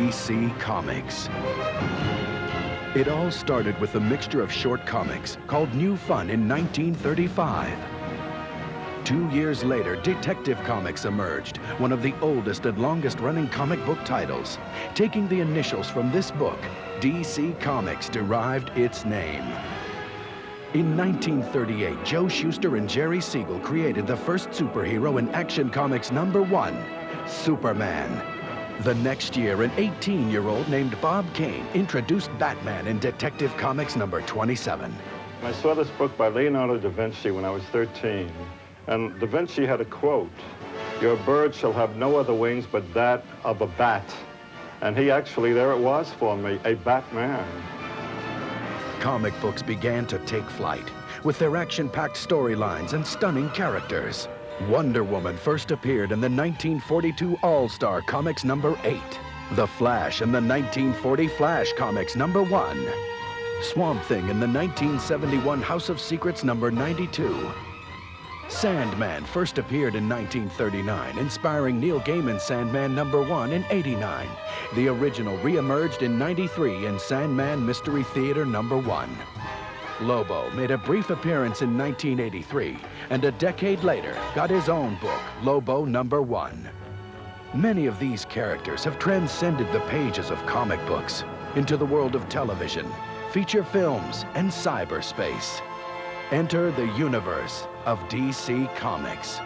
DC Comics. It all started with a mixture of short comics called New Fun in 1935. 2 years later, Detective Comics emerged, one of the oldest and longest-running comic book titles. Taking the initials from this book, DC Comics derived its name. In 1938, Joe Shuster and Jerry Siegel created the first superhero in Action Comics #1, Superman. The next year, an 18-year-old named Bob Kane introduced Batman in Detective Comics #27. I saw this book by Leonardo da Vinci when I was 13, and da Vinci had a quote, "Your bird shall have no other wings but that of a bat." And he actually, there it was for me, a Batman. Comic books began to take flight, with their action-packed storylines and stunning characters. Wonder Woman first appeared in the 1942 All-Star Comics #8. The Flash in the 1940 Flash Comics #1. Swamp Thing in the 1971 House of Secrets #92. Sandman first appeared in 1939, inspiring Neil Gaiman's Sandman #1 in '89. The original re-emerged in '93 in Sandman Mystery Theater #1. Lobo made a brief appearance in 1983, and a decade later got his own book, Lobo #1. Many of these characters have transcended the pages of comic books into the world of television, feature films, and cyberspace. Enter the universe of DC Comics.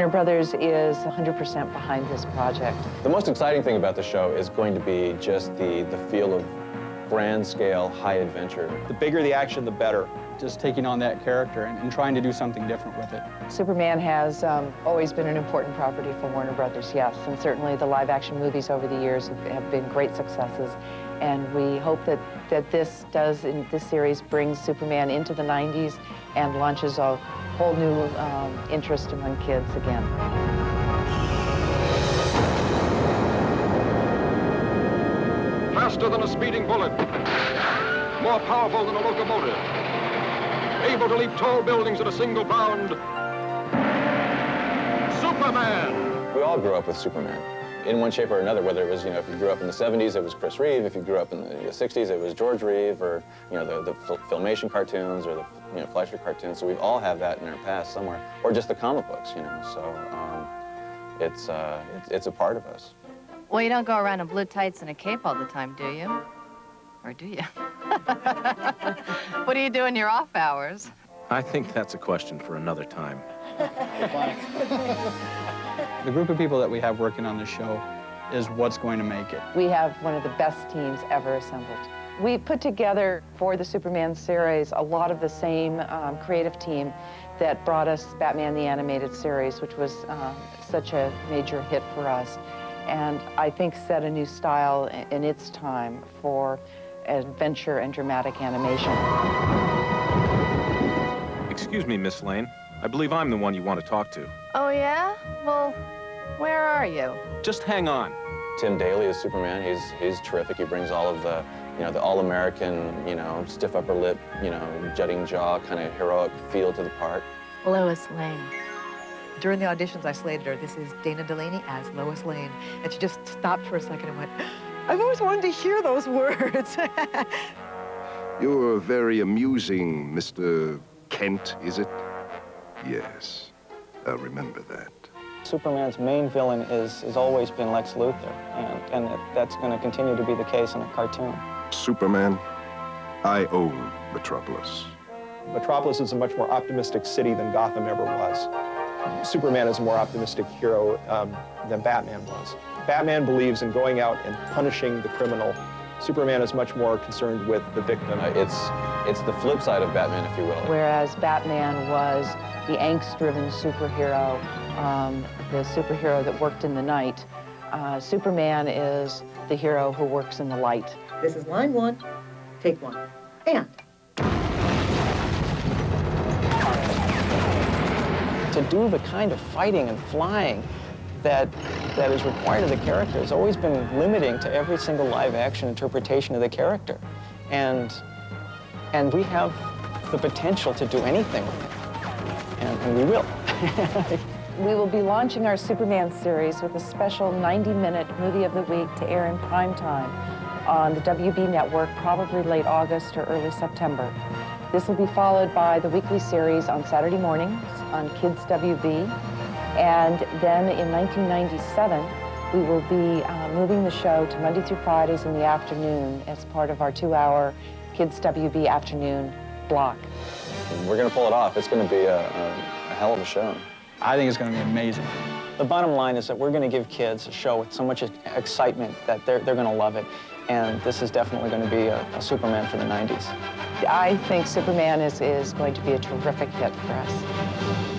Warner Brothers is 100% behind this project. The most exciting thing about the show is going to be just the feel of grand scale, high adventure. The bigger the action, the better. Just taking on that character and trying to do something different with it. Superman has always been an important property for Warner Brothers, yes, and certainly the live-action movies over the years have been great successes, and we hope that this series brings Superman into the 90s and launches a whole new interest among kids again. Faster than a speeding bullet, more powerful than a locomotive, able to leap tall buildings at a single bound. Superman! We all grew up with Superman in one shape or another, whether it was, if you grew up in the 70s, it was Chris Reeve. If you grew up in the 60s, it was George Reeve, or, the Filmation cartoons, or the, Fleischer cartoons. So we all have that in our past somewhere, or just the comic books, So it's a part of us. Well, you don't go around in blue tights and a cape all the time, do you? Or do you? What do you do in your off hours? I think that's a question for another time. The group of people that we have working on this show is what's going to make it. We have one of the best teams ever assembled. We put together for the Superman series a lot of the same creative team that brought us Batman the Animated Series, which was such a major hit for us, and I think set a new style in its time for adventure and dramatic animation. Excuse me, Miss Lane. I believe I'm the one you want to talk to. Oh, yeah? Well, where are you? Just hang on. Tim Daly is Superman. He's terrific. He brings all of the, the all-American, stiff upper lip, jutting jaw, kind of heroic feel to the part. Lois Lane. During the auditions, I slated her. This is Dana Delaney as Lois Lane. And she just stopped for a second and went, I've always wanted to hear those words. You're very amusing, Mr. Kent, is it? Yes, I'll remember that. Superman's main villain has always been Lex Luthor, and that's going to continue to be the case in a cartoon. Superman, I own Metropolis. Metropolis is a much more optimistic city than Gotham ever was. Superman is a more optimistic hero than Batman was. Batman believes in going out and punishing the criminal. Superman is much more concerned with the victim. It's the flip side of Batman, if you will. Whereas Batman was the angst-driven superhero, the superhero that worked in the night, Superman is the hero who works in the light. This is line one, take one, and. To do the kind of fighting and flying that is required of the character has always been limiting to every single live-action interpretation of the character. And we have the potential to do anything with it, and we will. We will be launching our Superman series with a special 90-minute movie of the week to air in prime time on the WB network, probably late August or early September. This will be followed by the weekly series on Saturday mornings on Kids WB. And then in 1997, we will be moving the show to Monday through Fridays in the afternoon as part of our 2-hour Kids WB afternoon block. We're going to pull it off. It's going to be a hell of a show. I think it's going to be amazing. The bottom line is that we're going to give kids a show with so much excitement that they're going to love it. And this is definitely going to be a Superman for the 90s. I think Superman is going to be a terrific hit for us.